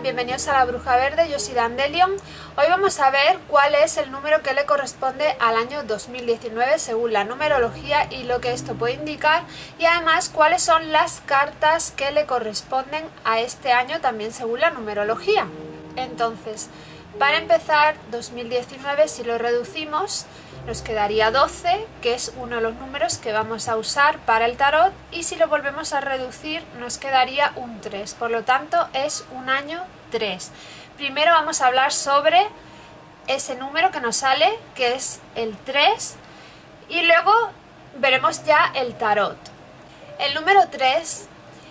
bienvenidos a La Bruja Verde, yo soy Dandelion. Hoy vamos a ver cuál es el número que le corresponde al año 2019 según la numerología y lo que esto puede indicar, y además cuáles son las cartas que le corresponden a este año también según la numerología. Entonces, para empezar, 2019, si lo reducimos, nos quedaría 12, que es uno de los números que vamos a usar para el tarot, y si lo volvemos a reducir nos quedaría un 3, por lo tanto es un año 3. Primero vamos a hablar sobre ese número que nos sale, que es el 3, y luego veremos ya el tarot. El número 3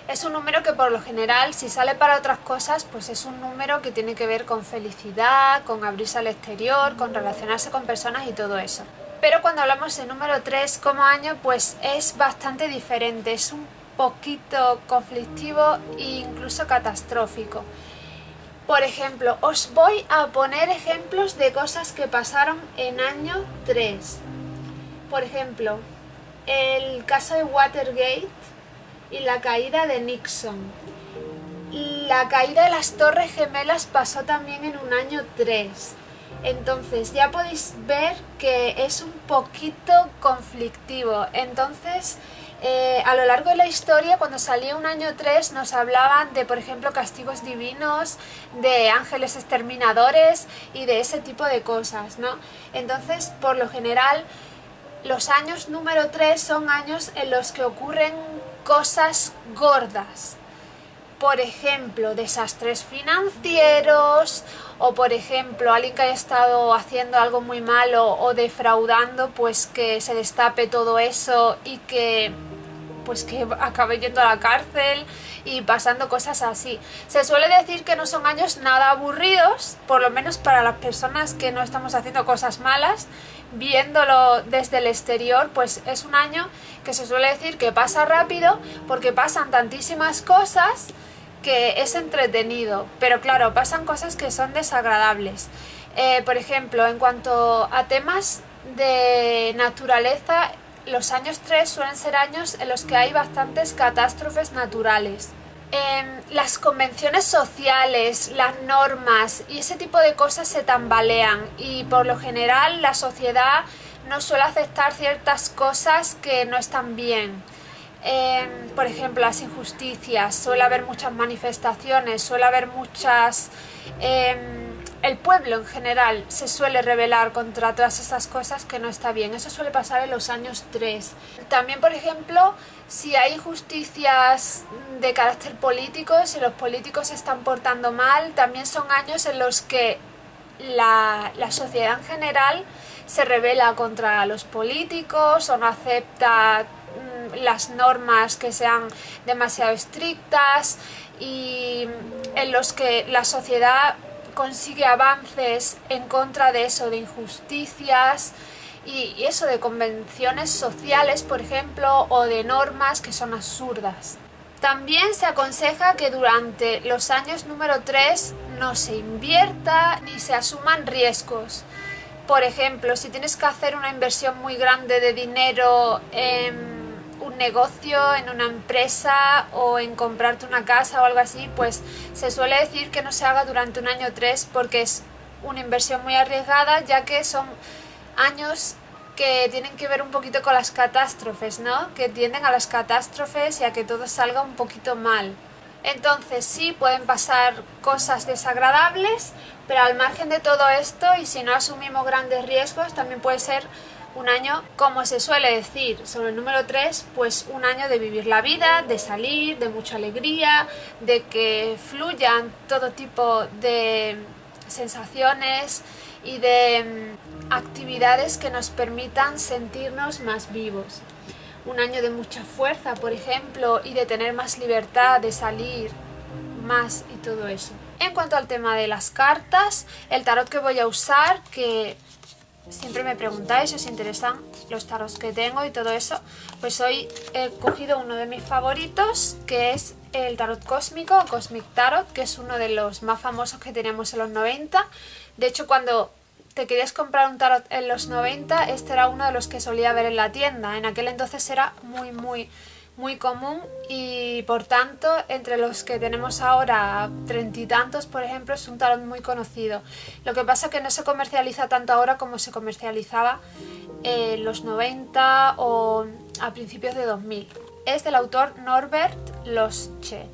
es un número que por lo general, si sale para otras cosas, pues es un número que tiene que ver con felicidad, con abrirse al exterior, con relacionarse con personas y todo eso. Pero cuando hablamos de número 3 como año, pues es bastante diferente, es un poquito conflictivo e incluso catastrófico. Por ejemplo, os voy a poner ejemplos de cosas que pasaron en año 3. Por ejemplo, el caso de Watergate y la caída de Nixon. La caída de las Torres Gemelas pasó también en un año 3. Entonces ya podéis ver que es un poquito conflictivo. Entonces a lo largo de la historia, cuando salía un año 3, nos hablaban de, por ejemplo, castigos divinos, de ángeles exterminadores y de ese tipo de cosas, ¿no? Entonces, por lo general, los años número 3 son años en los que ocurren cosas gordas. Por ejemplo, desastres financieros, o por ejemplo, alguien que haya estado haciendo algo muy malo o defraudando, pues que se destape todo eso y que acabe yendo a la cárcel y pasando cosas así. Se suele decir que no son años nada aburridos, por lo menos para las personas que no estamos haciendo cosas malas. Viéndolo desde el exterior, pues es un año que se suele decir que pasa rápido porque pasan tantísimas cosas que es entretenido, pero claro, pasan cosas que son desagradables. Por ejemplo, en cuanto a temas de naturaleza, los años 3 suelen ser años en los que hay bastantes catástrofes naturales. Las convenciones sociales, las normas y ese tipo de cosas se tambalean, y por lo general la sociedad no suele aceptar ciertas cosas que no están bien. Por ejemplo, las injusticias, suele haber muchas manifestaciones, suele haber muchas... el pueblo en general se suele rebelar contra todas esas cosas que no está bien. Eso suele pasar en los años 3. También, por ejemplo, si hay injusticias de carácter político, si los políticos se están portando mal, también son años en los que la sociedad en general se rebela contra los políticos o no acepta las normas que sean demasiado estrictas, y en los que la sociedad consigue avances en contra de eso, de injusticias y eso, de convenciones sociales, por ejemplo, o de normas que son absurdas. También se aconseja que durante los años número 3 no se invierta ni se asuman riesgos. Por ejemplo, si tienes que hacer una inversión muy grande de dinero en un negocio, en una empresa o en comprarte una casa o algo así, pues se suele decir que no se haga durante un año 3 porque es una inversión muy arriesgada, ya que son años que tienen que ver un poquito con las catástrofes, ¿no? Que tienden a las catástrofes y a que todo salga un poquito mal. Entonces sí, pueden pasar cosas desagradables, pero al margen de todo esto, y si no asumimos grandes riesgos, también puede ser un año, como se suele decir sobre el número 3, pues un año de vivir la vida, de salir, de mucha alegría, de que fluyan todo tipo de sensaciones y de actividades que nos permitan sentirnos más vivos. Un año de mucha fuerza, por ejemplo, y de tener más libertad, de salir más y todo eso. En cuanto al tema de las cartas, el tarot que voy a usar, que siempre me preguntáis si os interesan los tarots que tengo y todo eso, pues hoy he cogido uno de mis favoritos, que es el tarot cósmico, Cosmic Tarot, que es uno de los más famosos que teníamos en los 90. De hecho, cuando te querías comprar un tarot en los 90, este era uno de los que solía ver en la tienda. En aquel entonces era muy muy común y por tanto entre los que tenemos ahora 30 y tantos, por ejemplo, es un tarot muy conocido. Lo que pasa es que no se comercializa tanto ahora como se comercializaba en los 90 o a principios de 2000. Es del autor Norbert Loschke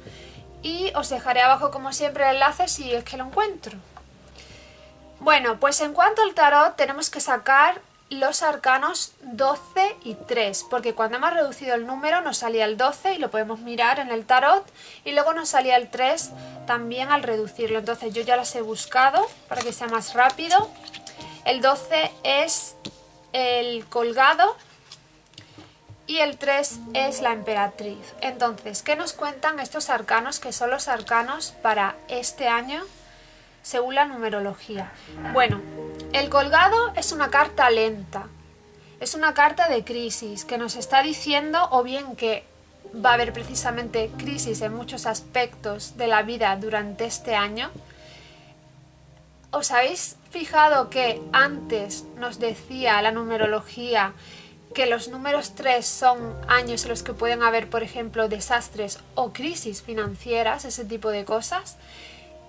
y os dejaré abajo como siempre el enlace si es que lo encuentro. Bueno, pues en cuanto al tarot tenemos que sacar los arcanos 12 y 3, porque cuando hemos reducido el número nos salía el 12 y lo podemos mirar en el tarot, y luego nos salía el 3 también al reducirlo. Entonces yo ya las he buscado para que sea más rápido. El 12 es el colgado y el 3 es la emperatriz. Entonces, ¿qué nos cuentan estos arcanos, que son los arcanos para este año según la numerología? Bueno, el colgado es una carta lenta, es una carta de crisis que nos está diciendo o bien que va a haber precisamente crisis en muchos aspectos de la vida durante este año. ¿Os habéis fijado que antes nos decía la numerología que los números 3 son años en los que pueden haber, por ejemplo, desastres o crisis financieras, ese tipo de cosas?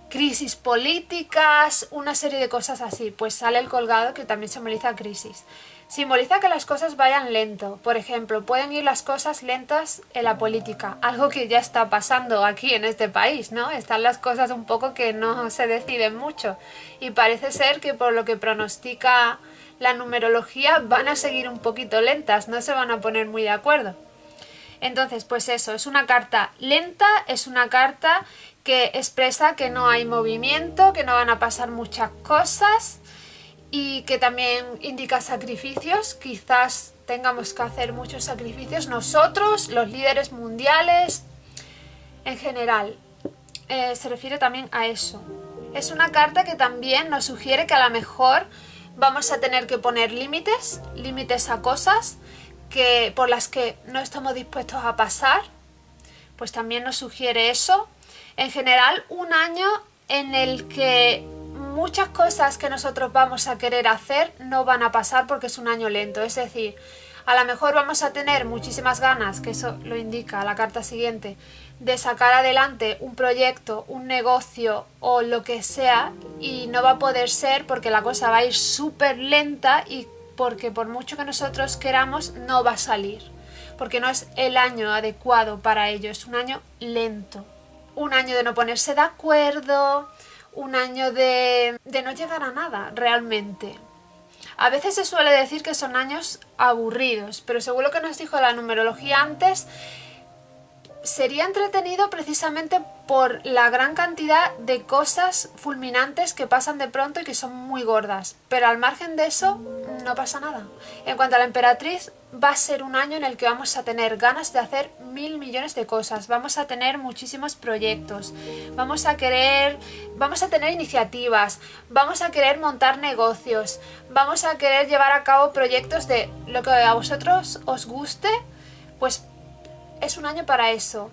Crisis políticas, una serie de cosas así. Pues sale el colgado, que también simboliza crisis. Simboliza que las cosas vayan lento. Por ejemplo, pueden ir las cosas lentas en la política, algo que ya está pasando aquí en este país, ¿no? Están las cosas un poco que no se deciden mucho y parece ser que por lo que pronostica la numerología van a seguir un poquito lentas, no se van a poner muy de acuerdo. Entonces, pues eso, es una carta lenta, es una carta que expresa que no hay movimiento, que no van a pasar muchas cosas y que también indica sacrificios. Quizás tengamos que hacer muchos sacrificios nosotros, los líderes mundiales, en general. Se refiere también a eso. Es una carta que también nos sugiere que a lo mejor vamos a tener que poner límites a cosas por las que no estamos dispuestos a pasar, pues también nos sugiere eso. En general, un año en el que muchas cosas que nosotros vamos a querer hacer no van a pasar porque es un año lento. Es decir, a lo mejor vamos a tener muchísimas ganas, que eso lo indica la carta siguiente, de sacar adelante un proyecto, un negocio o lo que sea, y no va a poder ser porque la cosa va a ir súper lenta y porque por mucho que nosotros queramos no va a salir, porque no es el año adecuado para ello, es un año lento. Un año de no ponerse de acuerdo, un año de no llegar a nada realmente. A veces se suele decir que son años aburridos, pero según lo que nos dijo la numerología antes, sería entretenido precisamente por la gran cantidad de cosas fulminantes que pasan de pronto y que son muy gordas. Pero al margen de eso, no pasa nada. En cuanto a la emperatriz, va a ser un año en el que vamos a tener ganas de hacer 1000 millones de cosas. Vamos a tener muchísimos proyectos. Vamos a tener iniciativas. Vamos a querer montar negocios. Vamos a querer llevar a cabo proyectos de lo que a vosotros os guste, pues es un año para eso.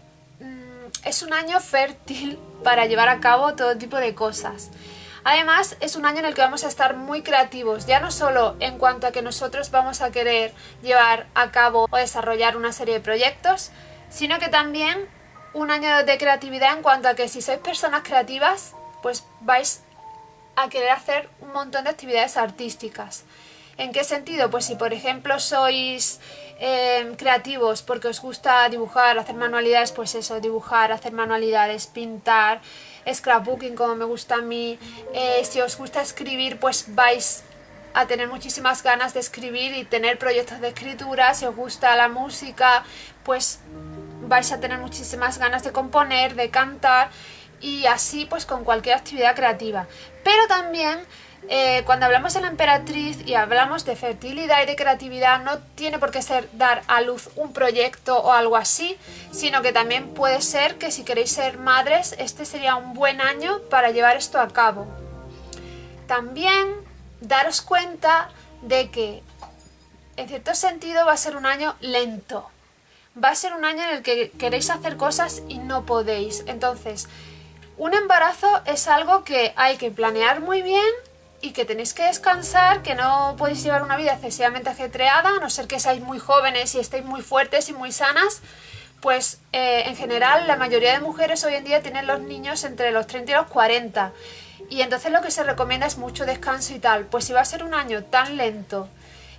Es un año fértil para llevar a cabo todo tipo de cosas. Además, es un año en el que vamos a estar muy creativos, ya no solo en cuanto a que nosotros vamos a querer llevar a cabo o desarrollar una serie de proyectos, sino que también un año de creatividad en cuanto a que si sois personas creativas, pues vais a querer hacer un montón de actividades artísticas. ¿En qué sentido? Pues si por ejemplo sois creativos porque os gusta dibujar, hacer manualidades, pues eso, dibujar, hacer manualidades, pintar, scrapbooking como me gusta a mí. Si os gusta escribir, pues vais a tener muchísimas ganas de escribir y tener proyectos de escritura. Si os gusta la música, pues vais a tener muchísimas ganas de componer, de cantar, y así pues con cualquier actividad creativa. Pero también cuando hablamos de la emperatriz y hablamos de fertilidad y de creatividad, no tiene por qué ser dar a luz un proyecto o algo así, sino que también puede ser que si queréis ser madres, este sería un buen año para llevar esto a cabo. También daros cuenta de que en cierto sentido va a ser un año lento. Va a ser un año en el que queréis hacer cosas y no podéis. Entonces, un embarazo es algo que hay que planear muy bien y que tenéis que descansar, que no podéis llevar una vida excesivamente ajetreada, a no ser que seáis muy jóvenes y estéis muy fuertes y muy sanas, Pues en general la mayoría de mujeres hoy en día tienen los niños entre los 30 y los 40 y entonces lo que se recomienda es mucho descanso y tal. Pues si va a ser un año tan lento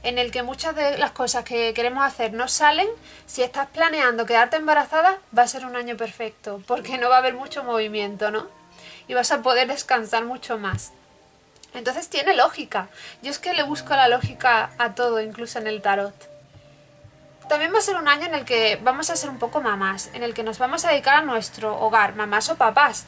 en el que muchas de las cosas que queremos hacer no salen, si estás planeando quedarte embarazada va a ser un año perfecto porque no va a haber mucho movimiento, ¿no? Y vas a poder descansar mucho más. Entonces tiene lógica. Yo es que le busco la lógica a todo, incluso en el tarot. También va a ser un año en el que vamos a ser un poco mamás, en el que nos vamos a dedicar a nuestro hogar, mamás o papás,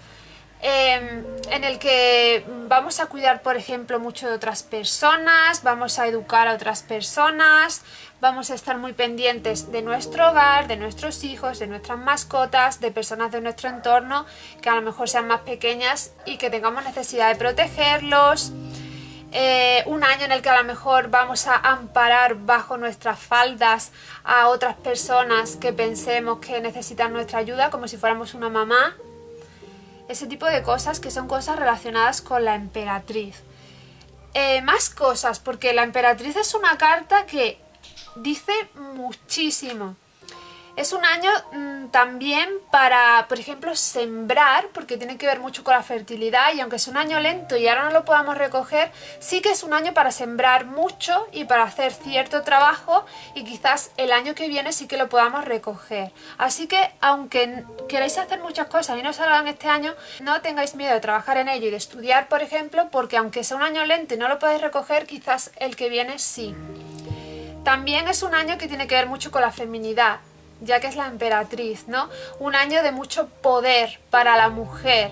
en el que vamos a cuidar, por ejemplo, mucho de otras personas, vamos a educar a otras personas, vamos a estar muy pendientes de nuestro hogar, de nuestros hijos, de nuestras mascotas, de personas de nuestro entorno que a lo mejor sean más pequeñas y que tengamos necesidad de protegerlos. Un año en el que a lo mejor vamos a amparar bajo nuestras faldas a otras personas que pensemos que necesitan nuestra ayuda, como si fuéramos una mamá. Ese tipo de cosas que son cosas relacionadas con la emperatriz. Más cosas, porque la emperatriz es una carta que dice muchísimo. Es un año también para, por ejemplo, sembrar, porque tiene que ver mucho con la fertilidad y aunque es un año lento y ahora no lo podamos recoger, sí que es un año para sembrar mucho y para hacer cierto trabajo y quizás el año que viene sí que lo podamos recoger. Así que aunque queráis hacer muchas cosas y no salgan este año, no tengáis miedo de trabajar en ello y de estudiar, por ejemplo, porque aunque sea un año lento y no lo podéis recoger, quizás el que viene sí. También es un año que tiene que ver mucho con la feminidad, ya que es la emperatriz, ¿no? Un año de mucho poder para la mujer.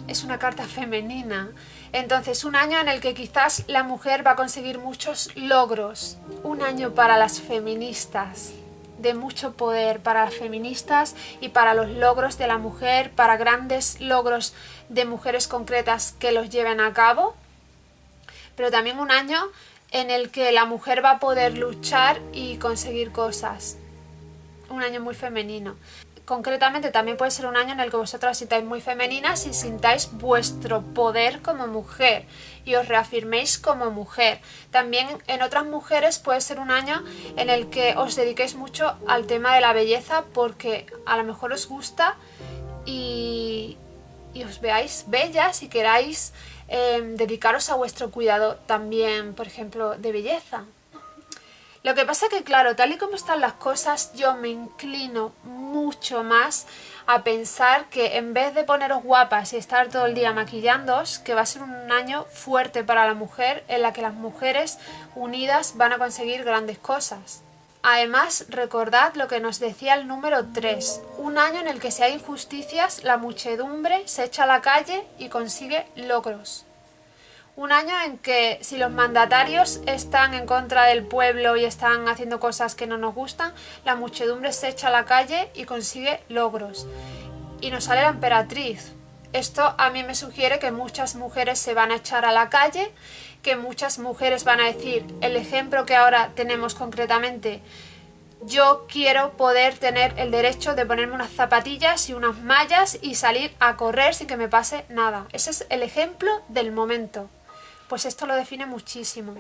Es una carta femenina. Entonces, un año en el que quizás la mujer va a conseguir muchos logros. Un año para las feministas, de mucho poder para las feministas y para los logros de la mujer, para grandes logros de mujeres concretas que los lleven a cabo. Pero también un año en el que la mujer va a poder luchar y conseguir cosas. Un año muy femenino. Concretamente también puede ser un año en el que vosotras os sintáis muy femeninas y sintáis vuestro poder como mujer y os reafirméis como mujer. También en otras mujeres puede ser un año en el que os dediquéis mucho al tema de la belleza porque a lo mejor os gusta y os veáis bellas y queráis dedicaros a vuestro cuidado también, por ejemplo, de belleza. Lo que pasa que, claro, tal y como están las cosas, yo me inclino mucho más a pensar que en vez de poneros guapas y estar todo el día maquillándoos, que va a ser un año fuerte para la mujer, en la que las mujeres unidas van a conseguir grandes cosas. Además, recordad lo que nos decía el número 3, un año en el que si hay injusticias, la muchedumbre se echa a la calle y consigue logros. Un año en que si los mandatarios están en contra del pueblo y están haciendo cosas que no nos gustan, la muchedumbre se echa a la calle y consigue logros. Y nos sale la emperatriz. Esto a mí me sugiere que muchas mujeres se van a echar a la calle, que muchas mujeres van a decir, el ejemplo que ahora tenemos concretamente, yo quiero poder tener el derecho de ponerme unas zapatillas y unas mallas y salir a correr sin que me pase nada. Ese es el ejemplo del momento. Pues esto lo define muchísimo.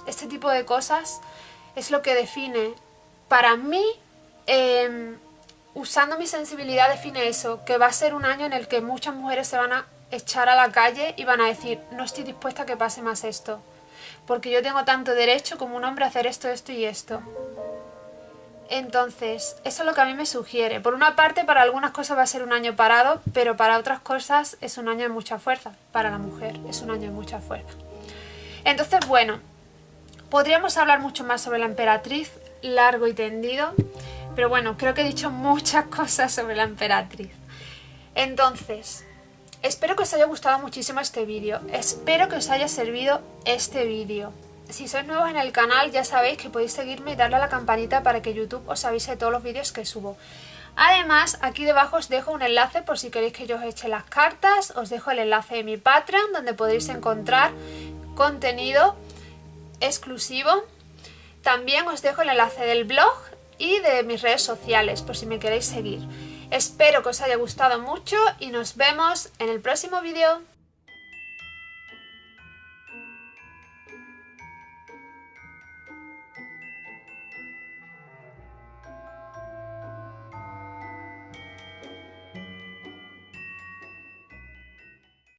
Este tipo de cosas es lo que define. Para mí, usando mi sensibilidad, define eso, que va a ser un año en el que muchas mujeres se van a echar a la calle y van a decir, no estoy dispuesta a que pase más esto, porque yo tengo tanto derecho como un hombre a hacer esto, esto y esto. Entonces, eso es lo que a mí me sugiere. Por una parte, para algunas cosas va a ser un año parado, pero para otras cosas es un año de mucha fuerza. Para la mujer es un año de mucha fuerza. Entonces, bueno, podríamos hablar mucho más sobre la emperatriz, largo y tendido, pero bueno, creo que he dicho muchas cosas sobre la emperatriz. Entonces, espero que os haya gustado muchísimo este vídeo, espero que os haya servido este vídeo. Si sois nuevos en el canal ya sabéis que podéis seguirme y darle a la campanita para que YouTube os avise de todos los vídeos que subo. Además, aquí debajo os dejo un enlace por si queréis que yo os eche las cartas, os dejo el enlace de mi Patreon donde podréis encontrar contenido exclusivo. También os dejo el enlace del blog y de mis redes sociales por si me queréis seguir. Espero que os haya gustado mucho y nos vemos en el próximo vídeo.